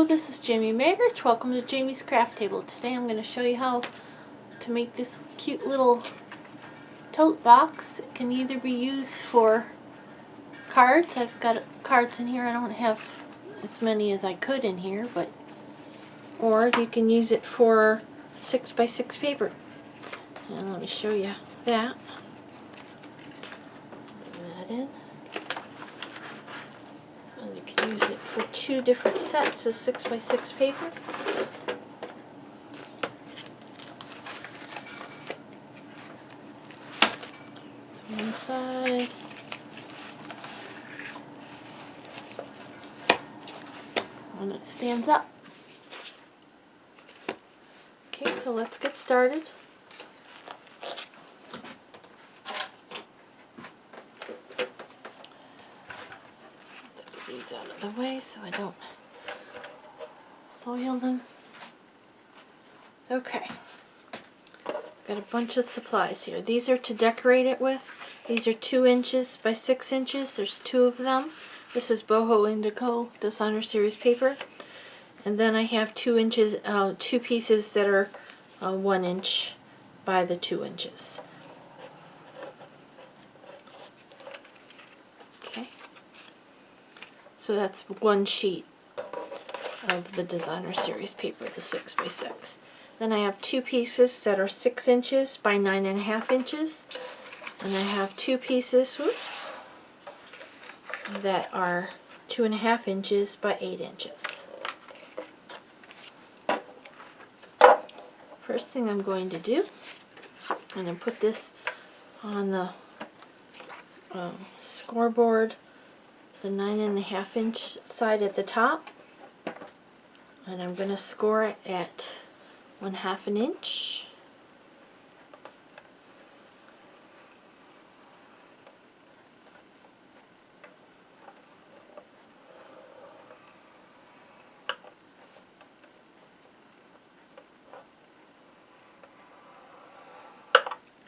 this is Jamie Maggart. Welcome to Jamie's Craft Table. Today I'm going to show you how to make this cute little tote box. It can either be used for cards. I've got cards in here. I don't have as many as I could in here, or you can use it for 6x6 paper. And let me show you that. Put that in. And you can use it for two different sets of 6x6 paper. One side. And it stands up. Okay, so let's get started. These out of the way so I don't soil them. Okay, got a bunch of supplies here. These are to decorate it with. These are 2 inches by 6 inches. There's 2 of them. This is Boho Indigo Designer Series paper. And then I have 2 pieces that are 1 inch by the 2 inches. So that's 1 sheet of the Designer Series paper, the 6x6. Then I have 2 pieces that are 6 inches by 9.5 inches. And I have 2 pieces, that are 2.5 inches by 8 inches. First thing I'm going to do, I'm going to put this on the scoreboard, the 9.5 inch side at the top, and I'm going to score it at 1/2 an inch.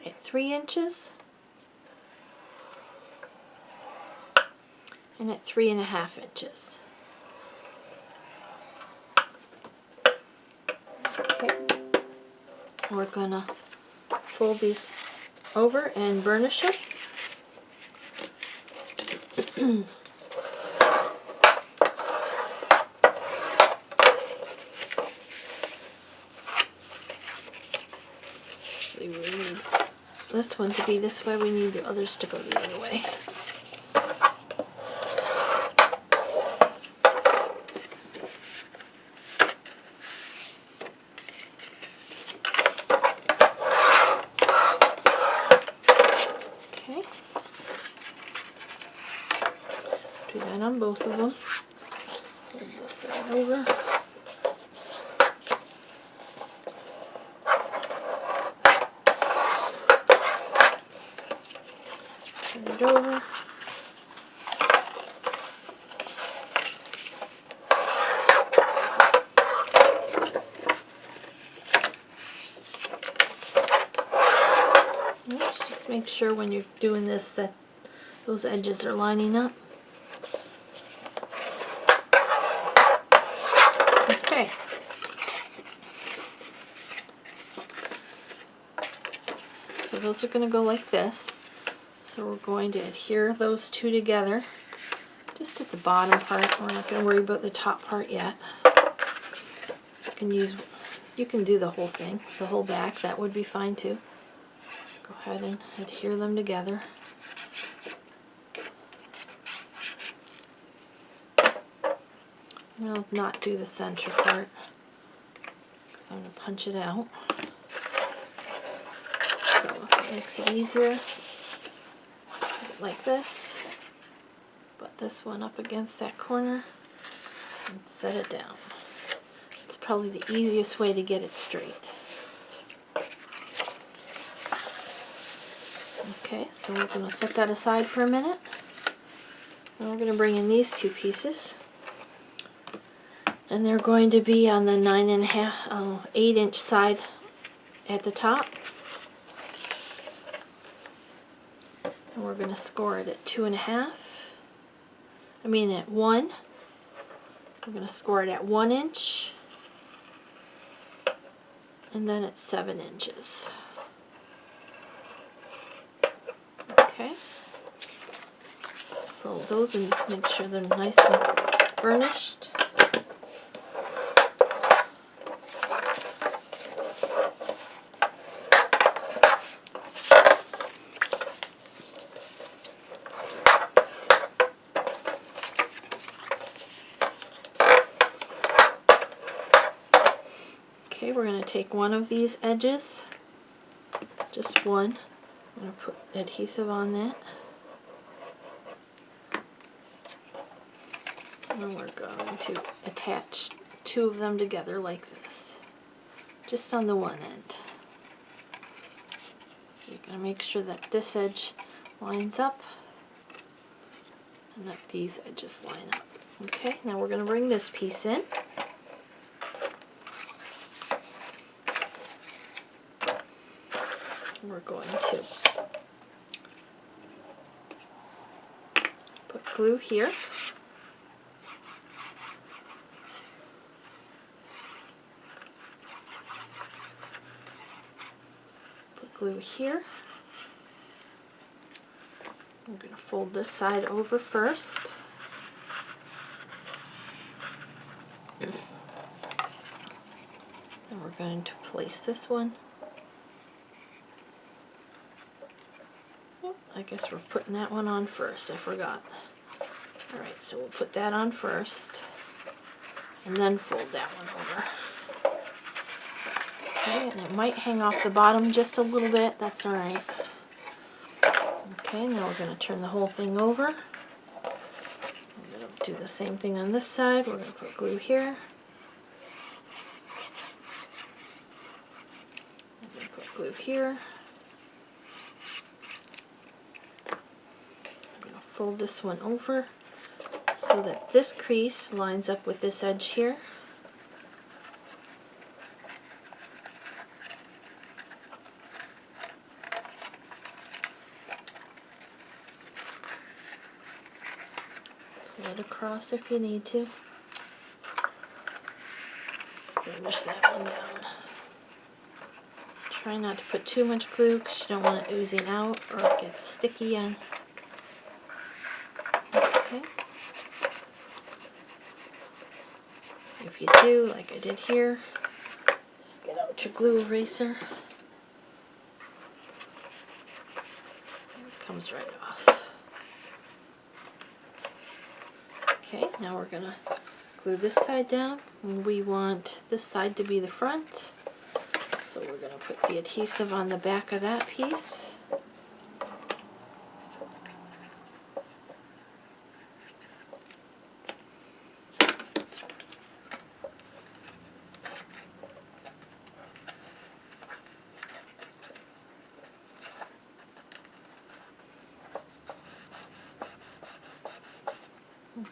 At 3 inches. And at 3.5 inches. Okay. We're gonna fold these over and burnish them. Actually, we need this one to be this way. We need the others to go the other way. Do that on both of them. Fold this side over. Turn it over. Just make sure when you're doing this that those edges are lining up. Okay. So those are going to go like this. So we're going to adhere those 2 together. Just at the bottom part. We're not going to worry about the top part yet. You can do the whole thing, the whole back. That would be fine too. Go ahead and adhere them together. I'm going to not do the center part because I'm going to punch it out. So if it makes it easier, put it like this. Put this one up against that corner and set it down. It's probably the easiest way to get it straight. Okay, so we're going to set that aside for a minute. And we're going to bring in these 2 pieces. And they're going to be on the 8 inch side at the top. And we're going to score it at 2.5. At 1. We're going to score it at 1 inch, and then at 7 inches. Okay. Fold those and make sure they're nice and burnished. Okay, we're going to take one of these edges, just one. I'm going to put adhesive on that. And we're going to attach 2 of them together like this, just on the one end. So you're going to make sure that this edge lines up and that these edges line up. Okay, now we're going to bring this piece in. We're going to put glue here. Put glue here. I'm going to fold this side over first. And we're going to place this one. I guess we're putting that one on first, I forgot. Alright, so we'll put that on first, and then fold that one over. Okay, and it might hang off the bottom just a little bit, that's alright. Okay, now we're going to turn the whole thing over. We're going to do the same thing on this side. We're going to put glue here. We're going to put glue here. Fold this one over so that this crease lines up with this edge here. Pull it across if you need to. Finish that one down. Try not to put too much glue because you don't want it oozing out or it gets sticky on. Okay. If you do, like I did here, just get out your glue eraser. It comes right off. Okay, now we're going to glue this side down. And we want this side to be the front. So we're going to put the adhesive on the back of that piece.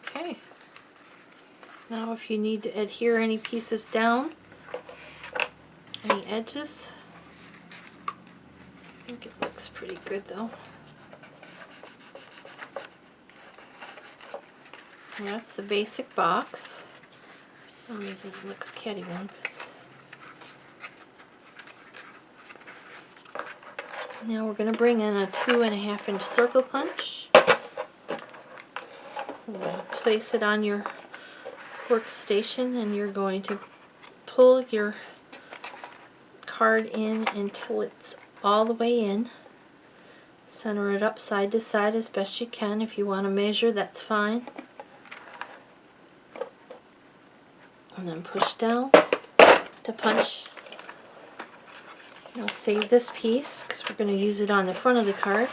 Okay. Now if you need to adhere any pieces down, any edges, I think it looks pretty good though. And that's the basic box. For some reason it looks cattywampus. Now we're going to bring in a 2.5 inch circle punch. We're going to place it on your workstation and you're going to pull your card in until it's all the way in. Center it up side to side as best you can. If you want to measure, that's fine. And then push down to punch. Now save this piece because we're going to use it on the front of the card.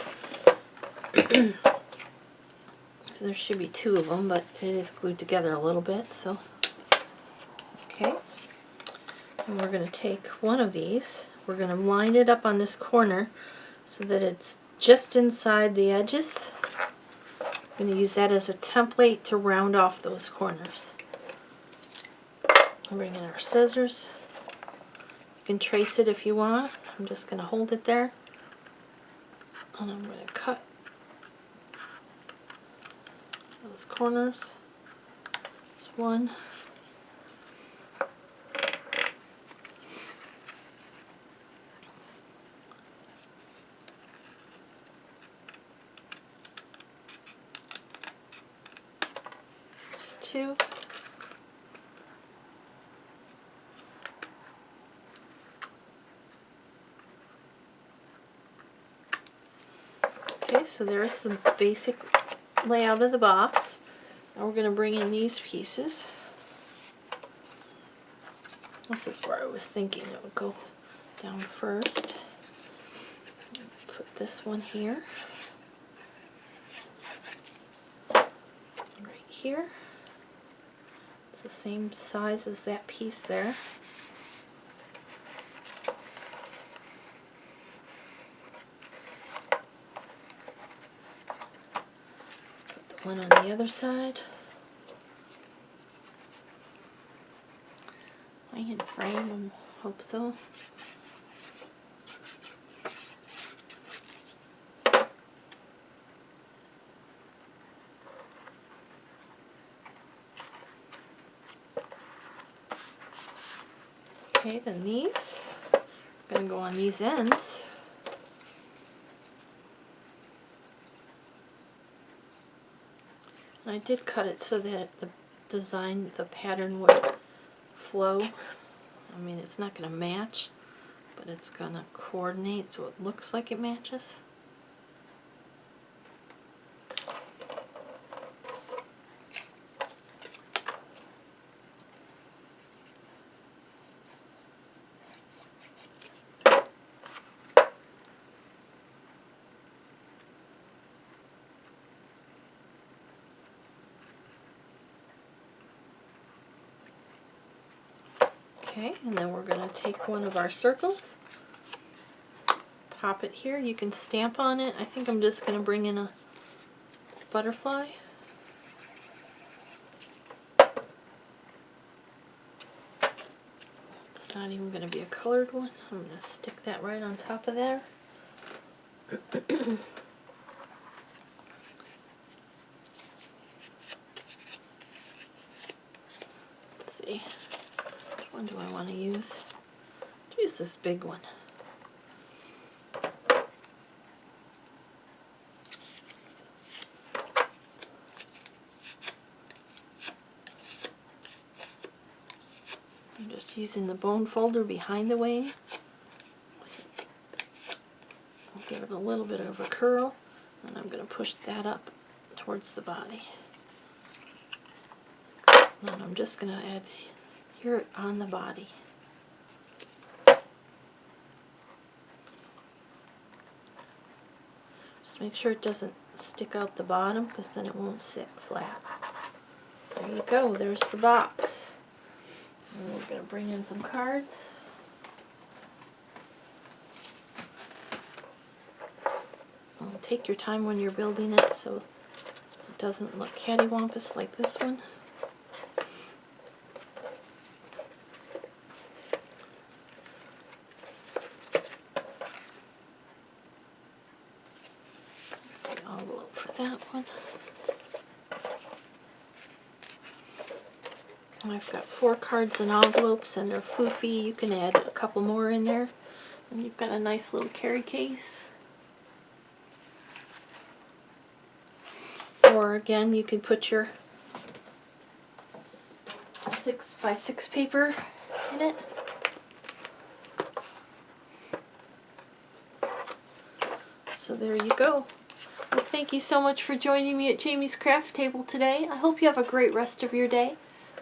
So there should be 2 of them, but it is glued together a little bit. So, okay. And we're going to take one of these. We're going to line it up on this corner so that it's just inside the edges. I'm going to use that as a template to round off those corners. Bring in our scissors. You can trace it if you want. I'm just going to hold it there. And I'm going to cut those corners. So one. There's two. Okay, so there's the basic layout of the box. Now we're going to bring in these pieces. This is where I was thinking it would go down first. Put this one here. Right here. It's the same size as that piece there. Put the one on the other side. I can frame, I hope so. Okay, then these are going to go on these ends. And I did cut it so that the design, the pattern would flow. I mean, it's not going to match, but it's going to coordinate so it looks like it matches. Okay, and then we're going to take one of our circles, pop it here. You can stamp on it. I think I'm just going to bring in a butterfly. It's not even going to be a colored one. I'm going to stick that right on top of there. Let's see. Which one do I want to use? I'll use this big one. I'm just using the bone folder behind the wing. I'll give it a little bit of a curl, and I'm going to push that up towards the body. And I'm just going to add here on the body. Just make sure it doesn't stick out the bottom, because then it won't sit flat. There you go, there's the box. And we're going to bring in some cards. Take your time when you're building it so it doesn't look cattywampus like this one. There's the envelope for that one. I've got 4 cards and envelopes, and they're foofy. You can add a couple more in there. And you've got a nice little carry case. Or again, you can put your 6x6 paper in it. So there you go. Well, thank you so much for joining me at Jamie's Craft Table today. I hope you have a great rest of your day.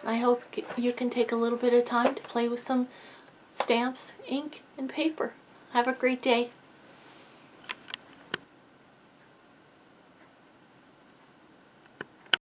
I hope you can take a little bit of time to play with some stamps, ink, and paper. Have a great day.